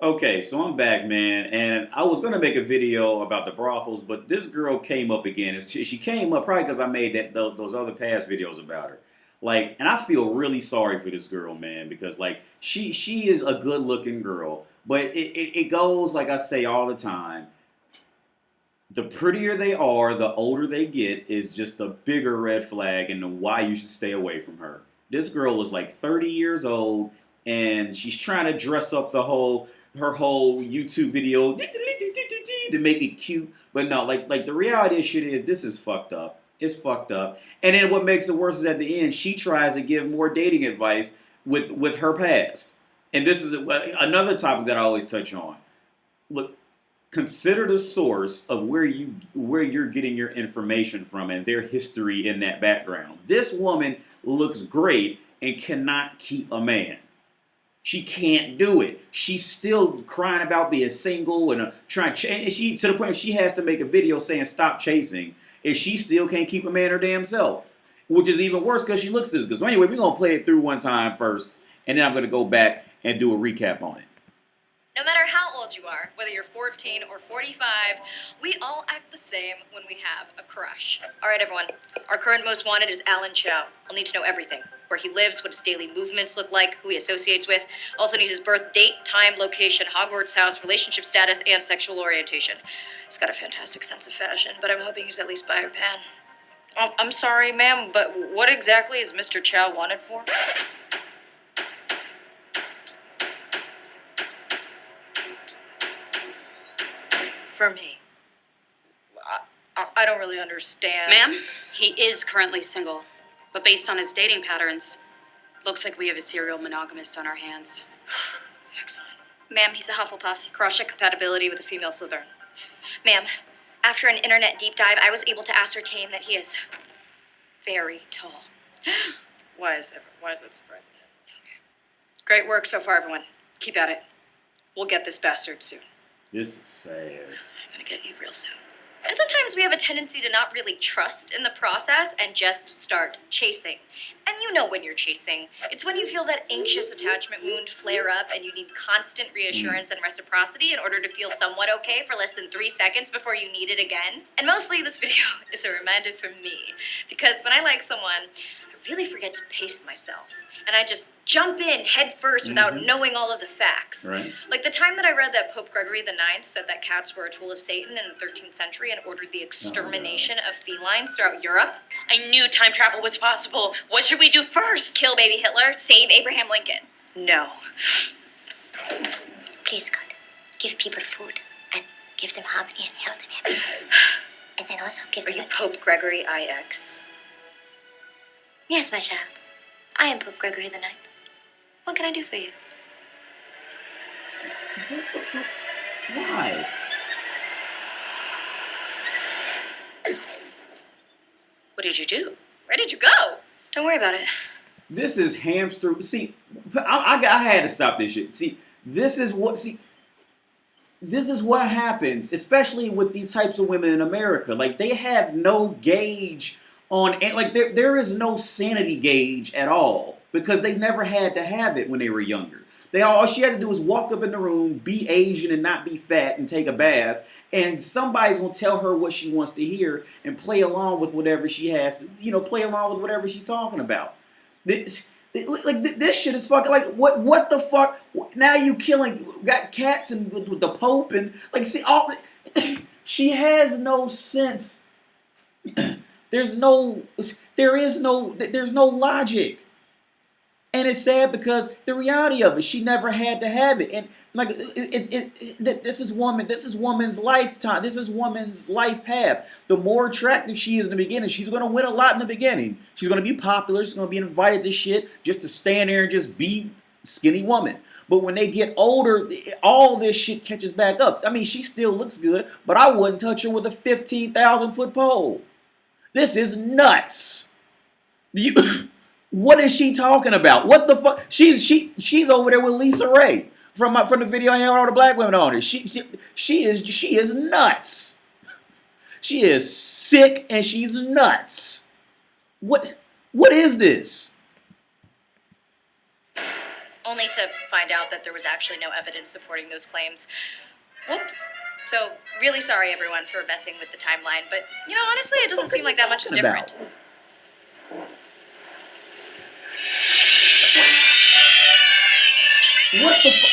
Okay, so I'm back, man, and I was gonna make a video about the brothels, but this girl came up again. And she came up probably because I made those other past videos about her. Like, and I feel really sorry for this girl, man, because like she is a good looking girl, but it goes like I say all the time. The prettier they are, the older they get, is just a bigger red flag and why you should stay away from her. This girl was like 30 years old and she's trying to dress up her whole YouTube video to make it cute. But no, like the reality of shit is this is fucked up. It's fucked up. And then what makes it worse is at the end she tries to give more dating advice with her past. And this is another topic that I always touch on. Look, consider the source of where you're getting your information from and their history in that background. This woman looks great and cannot keep a man. She can't do it. She's still crying about being single and trying and she to the point where she has to make a video saying stop chasing, and she still can't keep a man her damn self, which is even worse because she looks this good. So anyway, we're gonna play it through one time first, and then I'm gonna go back and do a recap on it. No matter how old you are, whether you're 14 or 45, we all act the same when we have a crush. All right, everyone. Our current most wanted is Alan Chow. I'll need to know everything. Where he lives, what his daily movements look like, who he associates with. Also need his birth date, time, location, Hogwarts house, relationship status, and sexual orientation. He's got a fantastic sense of fashion, but I'm hoping he's at least Peter Pan. I'm sorry, ma'am, but what exactly is Mr. Chow wanted for? For me. I don't really understand. Ma'am, he is currently single, but based on his dating patterns, looks like we have a serial monogamist on our hands. Excellent. Ma'am, he's a Hufflepuff. Cross-check compatibility with a female Slytherin. Ma'am, after an internet deep dive, I was able to ascertain that he is very tall. Why is that surprising? Okay. Great work so far, everyone. Keep at it. We'll get this bastard soon. This is sad. I'm gonna get you real soon. And sometimes we have a tendency to not really trust in the process and just start chasing. And you know when you're chasing. It's when you feel that anxious attachment wound flare up and you need constant reassurance and reciprocity in order to feel somewhat okay for less than 3 seconds before you need it again. And mostly this video is a reminder for me. Because when I like someone, I really forget to pace myself. And I just jump in head first without knowing all of the facts. Right. Like the time that I read that Pope Gregory IX said that cats were a tool of Satan in the 13th century and ordered the extermination of felines throughout Europe. I knew time travel was possible. What should we do first? Kill baby Hitler, save Abraham Lincoln. No. Please, God, give people food and give them harmony and health and happiness. And then also give them... Are you Pope Gregory IX? Yes, my child. I am Pope Gregory IX. What can I do for you? What the fuck? Why? What did you do? Where did you go? Don't worry about it. This is hamster. See, I had to stop this shit. See, this is what happens, especially with these types of women in America. Like, they have no gauge on, and like there is no sanity gauge at all because they never had to have it when they were younger. All she had to do was walk up in the room, be Asian and not be fat, and take a bath, and somebody's gonna tell her what she wants to hear and play along with whatever she has to, play along with whatever she's talking about. This shit is fucking like what the fuck? Now you got cats and with the Pope and like see all. She has no sense. There's no logic. And it's sad because the reality of it, she never had to have it. And like this is woman's lifetime. This is woman's life path. The more attractive she is in the beginning, she's gonna win a lot in the beginning. She's gonna be popular, she's gonna be invited to shit just to stand there and just be skinny woman. But when they get older, all this shit catches back up. I mean, she still looks good, but I wouldn't touch her with a 15,000-foot pole. This is nuts. What is she talking about? What the fuck? She's over there with Lisa Ray from the video I had with all the black women on it. She is nuts. She is sick and she's nuts. What is this? only to find out that there was actually no evidence supporting those claims. Whoops. So, really sorry everyone for messing with the timeline, but, you know, honestly, it doesn't seem like that much is different. What the fuck?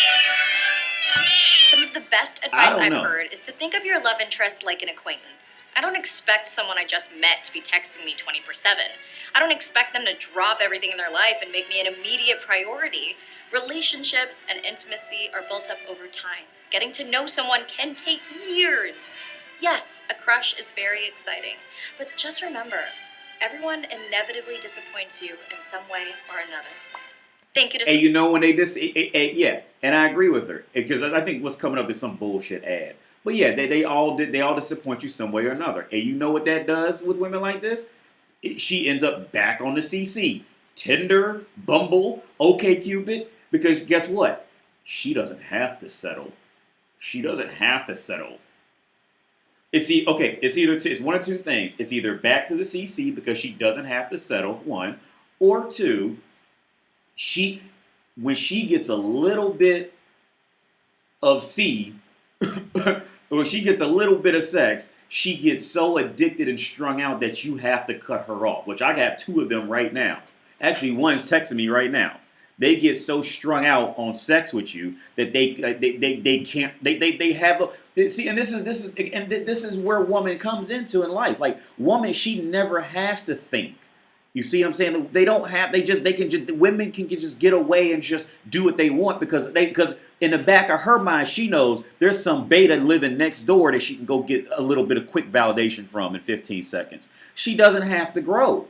Some of the best advice I've heard is to think of your love interest like an acquaintance. I don't expect someone I just met to be texting me 24/7. I don't expect them to drop everything in their life and make me an immediate priority. Relationships and intimacy are built up over time. Getting to know someone can take years. Yes, a crush is very exciting, but just remember, everyone inevitably disappoints you in some way or another. Thank you to And you know when they yeah, and I agree with her because I think what's coming up is some bullshit ad. But yeah, they all disappoint you some way or another. And you know what that does with women like this? She ends up back on the CC, Tinder, Bumble, OkCupid, because guess what? She doesn't have to settle. She doesn't have to settle. It's one of two things. It's either back to the CC because she doesn't have to settle, one, or two. When she gets a little bit of or she gets a little bit of sex, she gets so addicted and strung out that you have to cut her off, which I got two of them right now. Actually, one's texting me right now. They get so strung out on sex with you that they can't see, and this is where woman comes into in life. Like woman, she never has to think. You see what I'm saying? Women can just get away and just do what they want because in the back of her mind, she knows there's some beta living next door that she can go get a little bit of quick validation from in 15 seconds. She doesn't have to grow.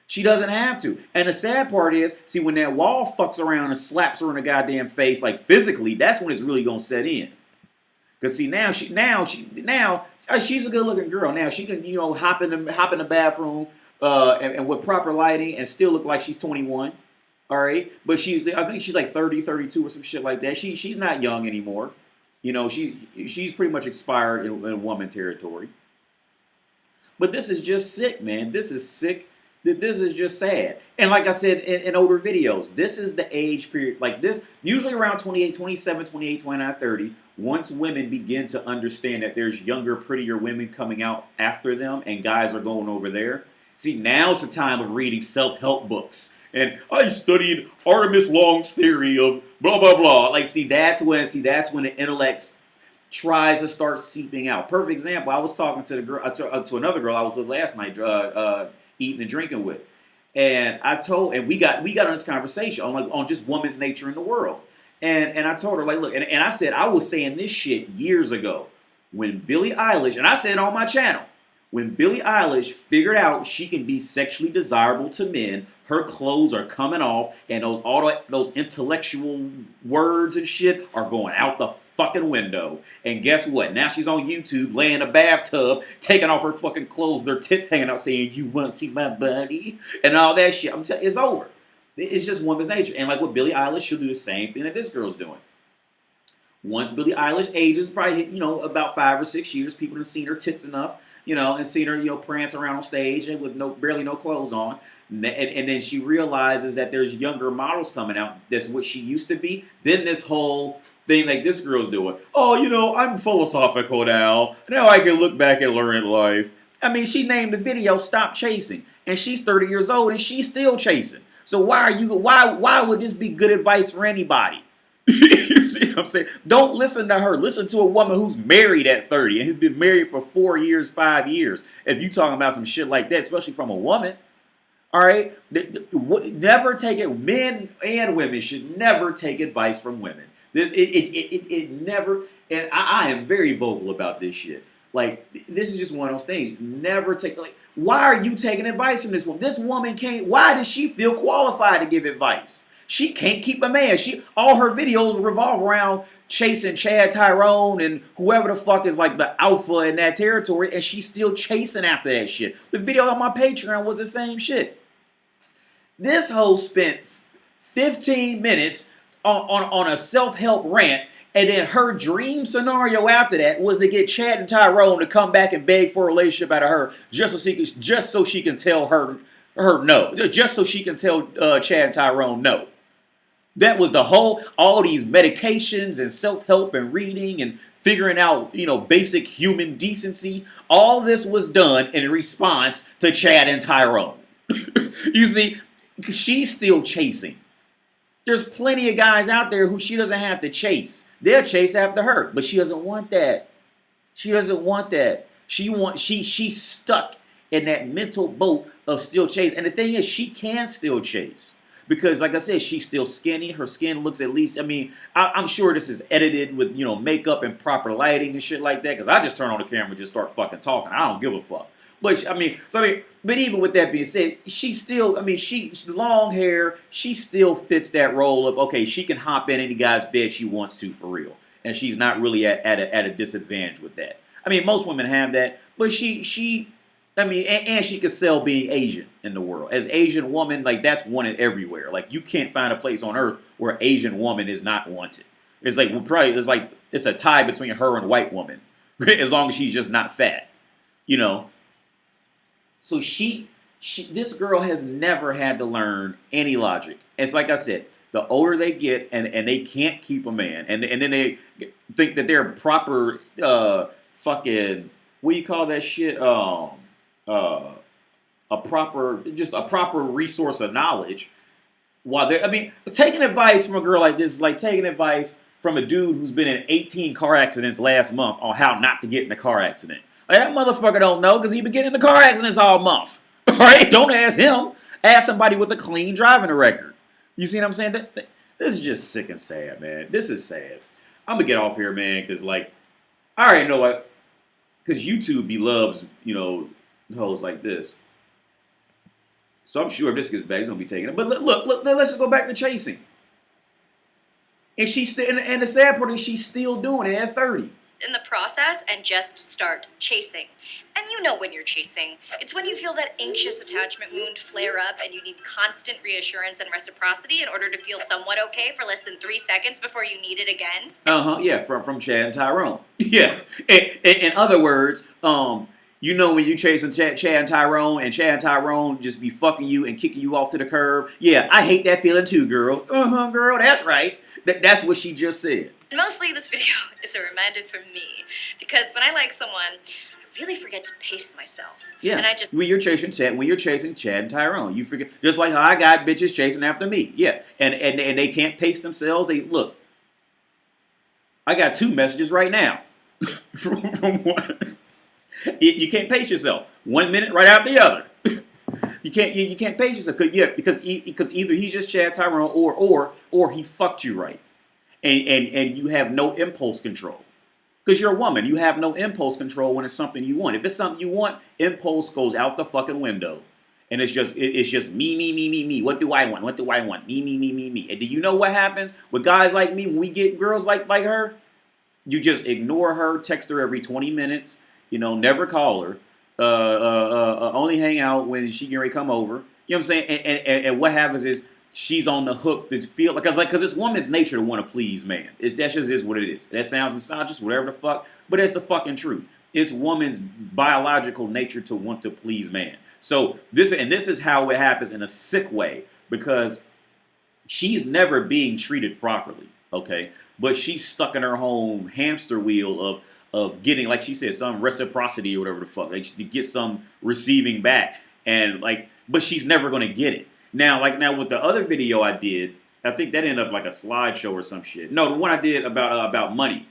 She doesn't have to. And the sad part is, see, when that wall fucks around and slaps her in the goddamn face, like physically, that's when it's really gonna set in. Cause see now she's a good looking girl. Now she can hop in the bathroom. And with proper lighting and still look like she's 21, all right? But I think she's like 30, 32 or some shit like that. She's not young anymore. She's pretty much expired in woman territory. But this is just sick, man. This is sick. This is just sad. And like I said in older videos, this is the age period. Like this, usually around 28, 27, 28, 29, 30, once women begin to understand that there's younger, prettier women coming out after them and guys are going over there. See, now's the time of reading self-help books. And I studied Artemis Long's theory of blah, blah, blah. Like, that's when the intellect tries to start seeping out. Perfect example, I was talking to the girl, to another girl I was with last night, eating and drinking with. And we got on this conversation on just woman's nature in the world. And I told her, like, look, and I said, I was saying this shit years ago when Billie Eilish, and I said it on my channel, when Billie Eilish figured out she can be sexually desirable to men, her clothes are coming off, and those intellectual words and shit are going out the fucking window. And guess what? Now she's on YouTube, laying in a bathtub, taking off her fucking clothes, their tits hanging out, saying, "You want to see my body?" and all that shit. I'm telling you, it's over. It's just woman's nature. And like with Billie Eilish, she'll do the same thing that this girl's doing. Once Billie Eilish ages, probably about 5 or 6 years, people have seen her tits enough. And seen her, prance around on stage and with barely no clothes on. And then she realizes that there's younger models coming out. That's what she used to be. Then this whole thing like this girl's doing. Oh, I'm philosophical now. Now I can look back and learn in life. I mean, she named the video "Stop Chasing." And she's 30 years old and she's still chasing. So why would this be good advice for anybody? You see what I'm saying? Don't listen to her. Listen to a woman who's married at 30 and has been married for 4 years, 5 years. If you talking about some shit like that, especially from a woman, all right? Never take it. Men and women should never take advice from women. It never. And I am very vocal about this shit. Like, this is just one of those things. Never take. Like, why are you taking advice from this woman? This woman can't. Why does she feel qualified to give advice? She can't keep a man. All her videos revolve around chasing Chad Tyrone and whoever the fuck is like the alpha in that territory, and she's still chasing after that shit. The video on my Patreon was the same shit. This hoe spent 15 minutes on a self-help rant, and then her dream scenario after that was to get Chad and Tyrone to come back and beg for a relationship out of her, just so she can tell her no, just so she can tell Chad and Tyrone no. That was the whole, all these medications and self-help and reading and figuring out, basic human decency. All this was done in response to Chad and Tyrone. You see, she's still chasing. There's plenty of guys out there who she doesn't have to chase. They'll chase after her, but she doesn't want that. She doesn't want that. She's stuck in that mental boat of still chase. And the thing is, she can still chase. Because, like I said, she's still skinny. Her skin looks at least, I'm sure this is edited with, makeup and proper lighting and shit like that. Because I just turn on the camera and just start fucking talking. I don't give a fuck. But, but even with that being said, she still, she's long hair. She still fits that role of, okay, she can hop in any guy's bed she wants to for real. And she's not really at a disadvantage with that. Most women have that. But and she could sell being Asian in the world. As Asian woman, that's wanted everywhere. You can't find a place on earth where Asian woman is not wanted. It's it's a tie between her and white woman, as long as she's just not fat, So this girl has never had to learn any logic. It's like I said, the older they get and they can't keep a man, and then they think that they're proper fucking, what do you call that shit? A proper resource of knowledge. While they, taking advice from a girl like this is like taking advice from a dude who's been in 18 car accidents last month on how not to get in a car accident. That motherfucker don't know because he been getting in the car accidents all month. All right, don't ask him. Ask somebody with a clean driving record. You see what I'm saying? This is just sick and sad, man. This is sad. I'm gonna get off here, man, because I already know what. Because YouTube loves, hoes like this. So I'm sure if this gets back, he's gonna be taking it. But look, let's just go back to chasing. And she's still, and the sad part is she's still doing it at 30. In the process and just start chasing. And you know when you're chasing. It's when you feel that anxious attachment wound flare up and you need constant reassurance and reciprocity in order to feel somewhat okay for less than 3 seconds before you need it again. Yeah, from Chad and Tyrone. Yeah. In other words, when you chasing Chad and Tyrone just be fucking you and kicking you off to the curb. Yeah, I hate that feeling too, girl. Girl, that's right. That's what she just said. And mostly this video is a reminder for me, because when I like someone, I really forget to pace myself. Yeah, and when you're chasing Chad and Tyrone, you forget, just like how I got bitches chasing after me. Yeah, and they can't pace themselves. Look, I got 2 messages right now from one. You can't pace yourself. 1 minute right after the other. You can't pace yourself. Because either he's just Chad Tyrone or he fucked you right. And you have no impulse control. Because you're a woman. You have no impulse control when it's something you want. If it's something you want, impulse goes out the fucking window. And it's just me. What do I want? Me. And do you know what happens with guys like me when we get girls like her? You just ignore her, text her every 20 minutes, never call her. Only hang out when she can come over. You know what I'm saying? And what happens is she's on the hook to feel because it's woman's nature to want to please man. That just is what it is. That sounds misogynist, whatever the fuck, but it's the fucking truth. It's woman's biological nature to want to please man. So this is how it happens in a sick way because she's never being treated properly. Okay, but she's stuck in her home hamster wheel of getting, like she said, some reciprocity or whatever the fuck, to get some receiving back, and but she's never gonna get it. Now with the other video I did, I think that ended up like a slideshow or some shit. No, the one I did about money,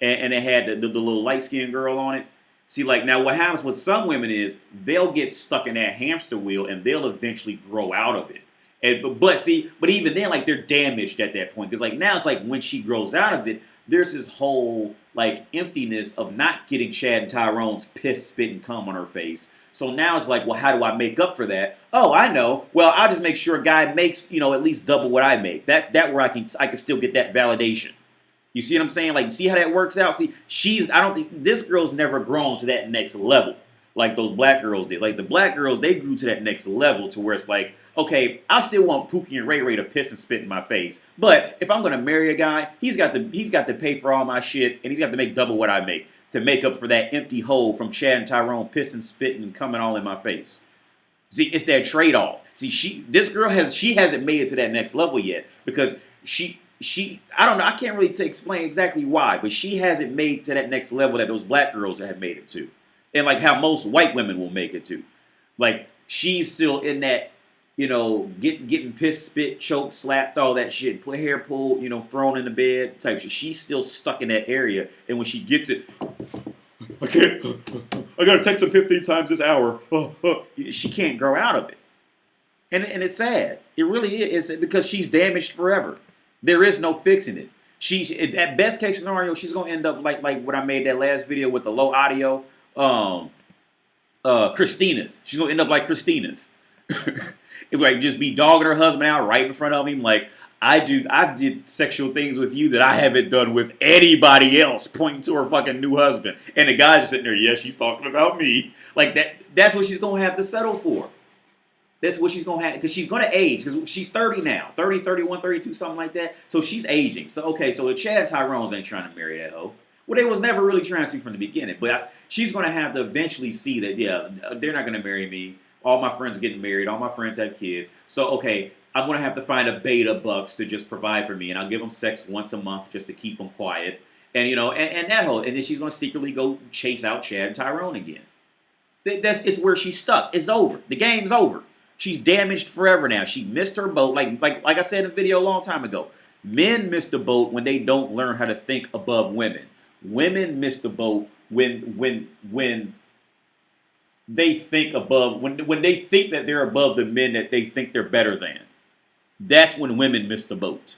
and it had the little light skinned girl on it. See, now what happens with some women is they'll get stuck in that hamster wheel and they'll eventually grow out of it. But even then, they're damaged at that point because now it's when she grows out of it, there's this whole emptiness of not getting Chad and Tyrone's piss, spit, and cum on her face. So now it's well, how do I make up for that? Oh, I know. Well, I'll just make sure a guy makes, at least double what I make. That's where I can still get that validation. You see what I'm saying? See how that works out? See, I don't think this girl's never grown to that next level like those black girls did. The black girls, they grew to that next level to where it's okay, I still want Pookie and Ray Ray to piss and spit in my face. But if I'm gonna marry a guy, he's got to pay for all my shit, and he's got to make double what I make to make up for that empty hole from Chad and Tyrone pissing, spitting, and coming all in my face. See, it's that trade-off. See, this girl hasn't made it to that next level yet because she I don't know, I can't really explain exactly why, but she hasn't made to that next level that those black girls have made it to, and like how most white women will make it to. Like she's still in that, getting pissed, spit, choked, slapped, all that shit, put hair pulled, thrown in the bed type shit. She's still stuck in that area, and when she gets it, I can't. I gotta text him 15 times this hour. She can't grow out of it, and it's sad. It really is because she's damaged forever. There is no fixing it. She's at best case scenario, she's gonna end up like when I made that last video with the low audio. Christina. She's gonna end up like Christina. It's like just be dogging her husband out right in front of him. Like I did sexual things with you that I haven't done with anybody else, pointing to her fucking new husband. And the guy's just sitting there, yeah, she's talking about me. Like that's what she's gonna have to settle for. That's what she's gonna have, because she's gonna age, because she's 30 now. 30, 31, 32, something like that. So she's aging. So okay, so the Chad Tyrone's ain't trying to marry that hoe. Well, they was never really trying to from the beginning. But she's going to have to eventually see that, yeah, they're not going to marry me. All my friends are getting married. All my friends have kids. So, okay, I'm going to have to find a beta bucks to just provide for me. And I'll give them sex once a month just to keep them quiet. And, and that whole, and then she's going to secretly go chase out Chad and Tyrone again. It's where she's stuck. It's over. The game's over. She's damaged forever now. She missed her boat. Like I said in a video a long time ago, men miss the boat when they don't learn how to think above women. Women miss the boat when they think above, when they think that they're above the men that they think they're better than. That's when women miss the boat.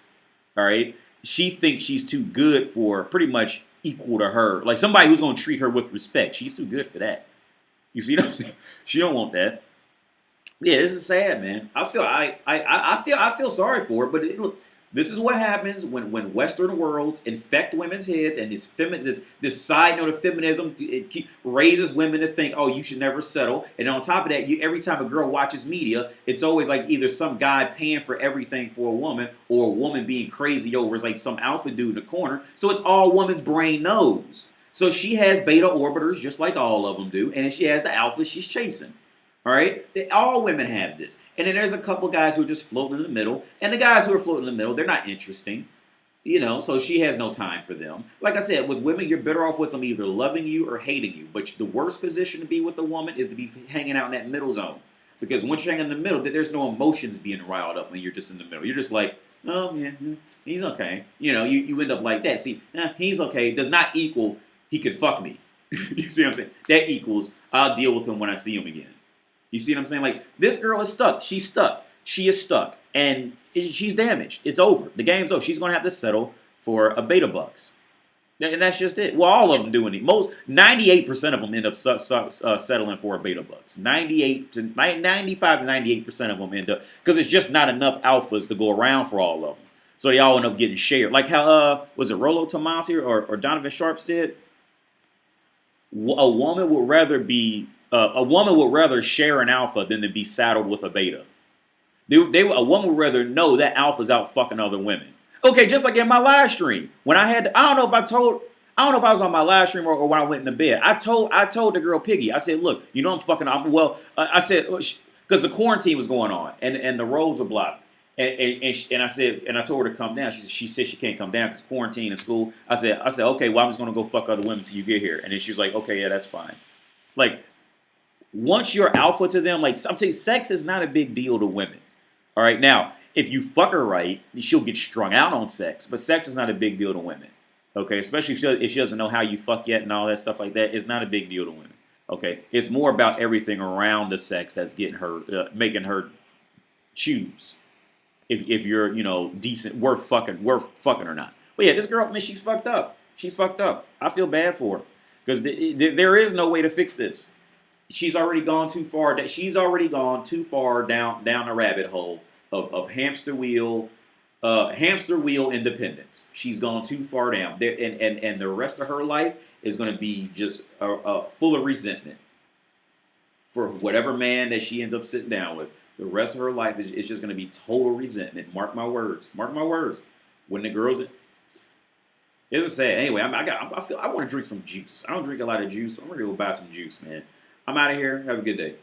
All right? She thinks she's too good for pretty much equal to her. Like somebody who's going to treat her with respect. She's too good for that. You see what I'm saying? She don't want that. Yeah, this is sad, man. I feel sorry for her, but look, this is what happens when Western worlds infect women's heads, and this side note of feminism raises women to think, oh, you should never settle. And on top of that, every time a girl watches media, it's always like either some guy paying for everything for a woman, or a woman being crazy over it's like some alpha dude in the corner. So it's all woman's brain knows. So she has beta orbiters just like all of them do, and she has the alpha she's chasing. All right? All women have this. And then there's a couple guys who are just floating in the middle. And the guys who are floating in the middle, they're not interesting. So she has no time for them. Like I said, with women, you're better off with them either loving you or hating you. But the worst position to be with a woman is to be hanging out in that middle zone. Because once you're hanging in the middle, there's no emotions being riled up when you're just in the middle. You're just like, oh, yeah, he's okay. You end up like that. See, he's okay does not equal he could fuck me. You see what I'm saying? That equals I'll deal with him when I see him again. You see what I'm saying? Like, this girl is stuck. She's stuck. She is stuck. And she's damaged. It's over. The game's over. She's going to have to settle for a beta bucks. And that's just it. Well, all of them do. 98% of them end up settling for a beta bucks. 95 to 98% of them end up, because it's just not enough alphas to go around for all of them. So they all end up getting shared. Like how, was it Rollo Tomasi or Donovan Sharp said? A woman would rather share an alpha than to be saddled with a beta. A woman would rather know that alpha's out fucking other women. Okay, just like in my live stream. When I don't know if I was on my live stream or when I went into bed. I told the girl Piggy, I said, look, I said, because the quarantine was going on and the roads were blocked. And I told her to come down. She said she can't come down because quarantine in school. I said, okay, well, I'm just going to go fuck other women till you get here. And then she was like, okay, yeah, that's fine. Like, once you're alpha to them, like, I'm saying, sex is not a big deal to women. All right, now, if you fuck her right, she'll get strung out on sex. But sex is not a big deal to women. Okay, especially if she doesn't know how you fuck yet and all that stuff like that. It's not a big deal to women. Okay, it's more about everything around the sex that's getting her, making her choose if you're, decent, worth fucking or not. But yeah, this girl, man, she's fucked up. She's fucked up. I feel bad for her because there is no way to fix this. She's already gone too far. She's already gone too far down the rabbit hole of hamster wheel independence. She's gone too far down there, and the rest of her life is going to be just full of resentment for whatever man that she ends up sitting down with. The rest of her life is just going to be total resentment. Mark my words. Mark my words. When the girls, it's sad. Anyway, I want to drink some juice. I don't drink a lot of juice. I'm going to go buy some juice, man. I'm out of here. Have a good day.